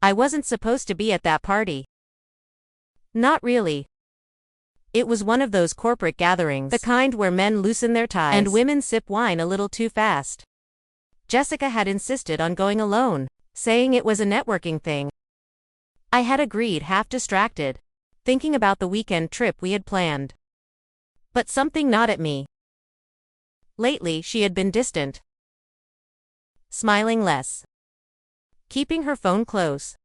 I wasn't supposed to be at that party. Not really. It was one of those corporate gatherings, the kind where men loosen their ties and women sip wine a little too fast. Jessica had insisted on going alone, saying it was a networking thing. I had agreed, half distracted, thinking about the weekend trip we had planned. But something gnawed at me. Lately she had been distant. Smiling less. Keeping her phone close.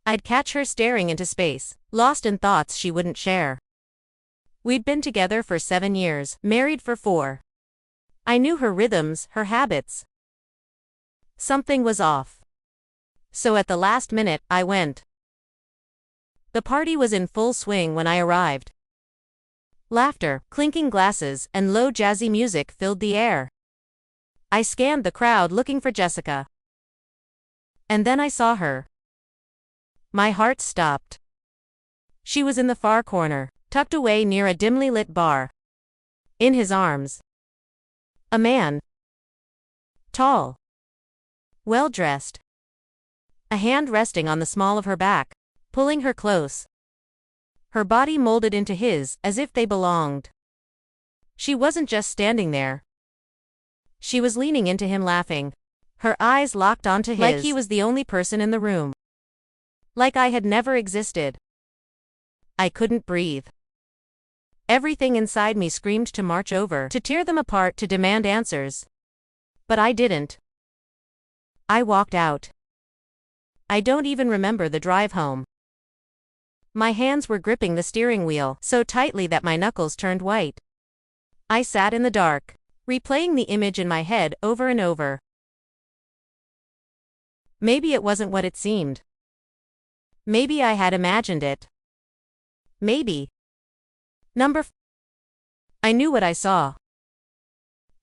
I'd catch her staring into space, lost in thoughts she wouldn't share. We'd been together for 7 years, married for 4. I knew her rhythms, her habits. Something was off. So at the last minute, I went. The party was in full swing when I arrived. Laughter, clinking glasses, and low jazzy music filled the air. I scanned the crowd looking for Jessica. And then I saw her. My heart stopped. She was in the far corner, tucked away near a dimly lit bar. In his arms. A man. Tall. Well-dressed. A hand resting on the small of her back, pulling her close. Her body molded into his, as if they belonged. She wasn't just standing there. She was leaning into him, laughing. Her eyes locked onto his. Like he was the only person in the room. Like I had never existed. I couldn't breathe. Everything inside me screamed to march over, to tear them apart, to demand answers. But I didn't. I walked out. I don't even remember the drive home. My hands were gripping the steering wheel so tightly that my knuckles turned white. I sat in the dark, replaying the image in my head over and over. Maybe it wasn't what it seemed. Maybe I had imagined it. Maybe. I knew what I saw.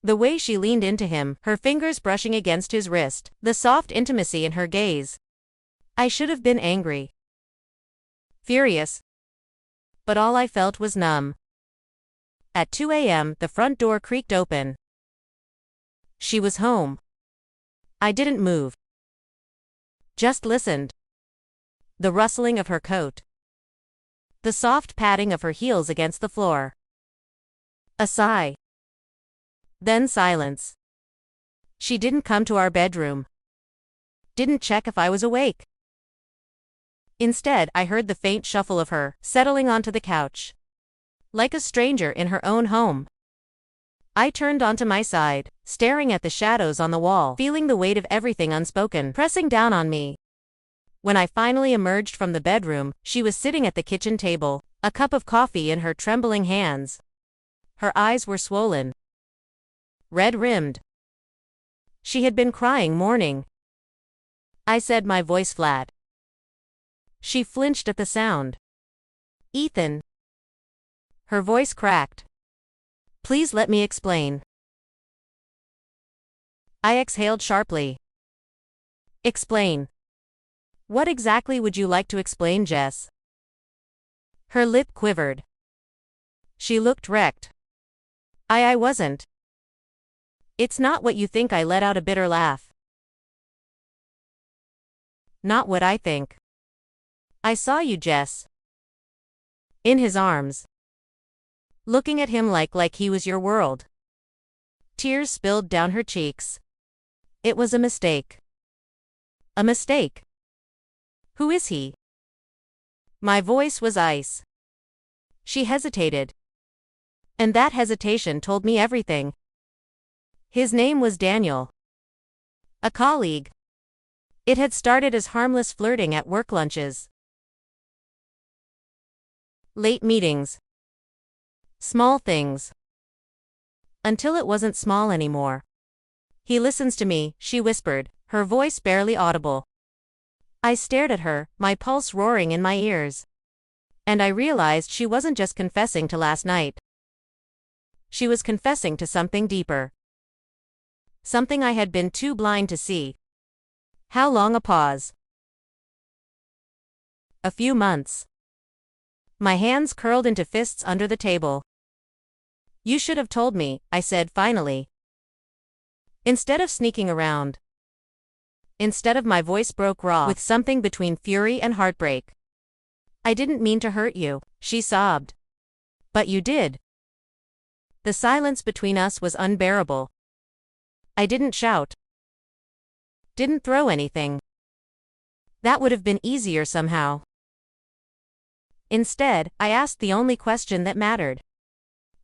The way she leaned into him, her fingers brushing against his wrist, the soft intimacy in her gaze. I should have been angry. Furious. But all I felt was numb. At 2 a.m., the front door creaked open. She was home. I didn't move. Just listened. The rustling of her coat. The soft padding of her heels against the floor. A sigh. Then silence. She didn't come to our bedroom. Didn't check if I was awake. Instead, I heard the faint shuffle of her, settling onto the couch. Like a stranger in her own home. I turned onto my side, staring at the shadows on the wall, feeling the weight of everything unspoken pressing down on me. When I finally emerged from the bedroom, she was sitting at the kitchen table, a cup of coffee in her trembling hands. Her eyes were swollen. Red-rimmed. She had been crying morning. I said, my voice flat. She flinched at the sound. Ethan. Her voice cracked. Please let me explain. I exhaled sharply. Explain. What exactly would you like to explain, Jess? Her lip quivered. She looked wrecked. I wasn't. It's not what you think. I let out a bitter laugh. Not what I think. I saw you, Jess. In his arms. Looking at him like he was your world. Tears spilled down her cheeks. It was a mistake. A mistake. Who is he? My voice was ice. She hesitated. And that hesitation told me everything. His name was Daniel. A colleague. It had started as harmless flirting at work lunches. Late meetings. Small things. Until it wasn't small anymore. He listens to me, she whispered, her voice barely audible. I stared at her, my pulse roaring in my ears. And I realized she wasn't just confessing to last night. She was confessing to something deeper. Something I had been too blind to see. How long a pause? A few months. My hands curled into fists under the table. You should have told me, I said finally. Instead of sneaking around. Instead of my voice broke raw with something between fury and heartbreak. I didn't mean to hurt you, she sobbed. But you did. The silence between us was unbearable. I didn't shout. Didn't throw anything. That would have been easier somehow. Instead, I asked the only question that mattered.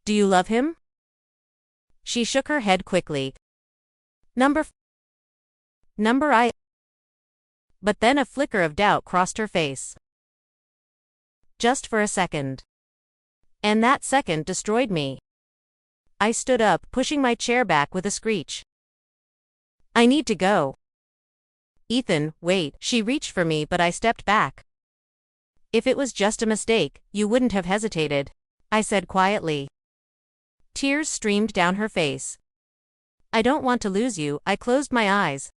Do you love him? She shook her head quickly. Number I. But then a flicker of doubt crossed her face. Just for a second. And that second destroyed me. I stood up, pushing my chair back with a screech. I need to go. Ethan, wait. She reached for me, but I stepped back. If it was just a mistake, you wouldn't have hesitated, I said quietly. Tears streamed down her face. I don't want to lose you, I closed my eyes.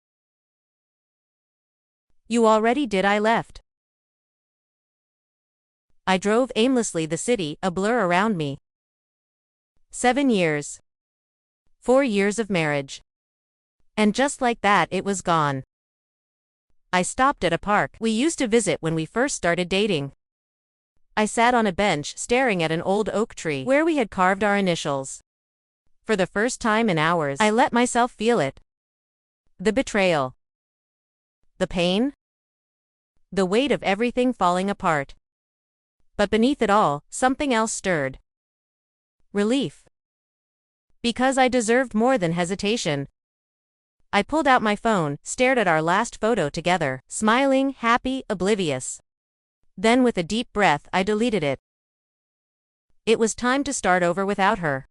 You already did. I left. I drove aimlessly, the city, a blur around me. 7 years. 4 years of marriage. And just like that, it was gone. I stopped at a park we used to visit when we first started dating. I sat on a bench staring at an old oak tree where we had carved our initials. For the first time in hours, I let myself feel it. The betrayal. The pain. The weight of everything falling apart. But beneath it all, something else stirred. Relief. Because I deserved more than hesitation. I pulled out my phone, stared at our last photo together, smiling, happy, oblivious. Then with a deep breath, I deleted it. It was time to start over without her.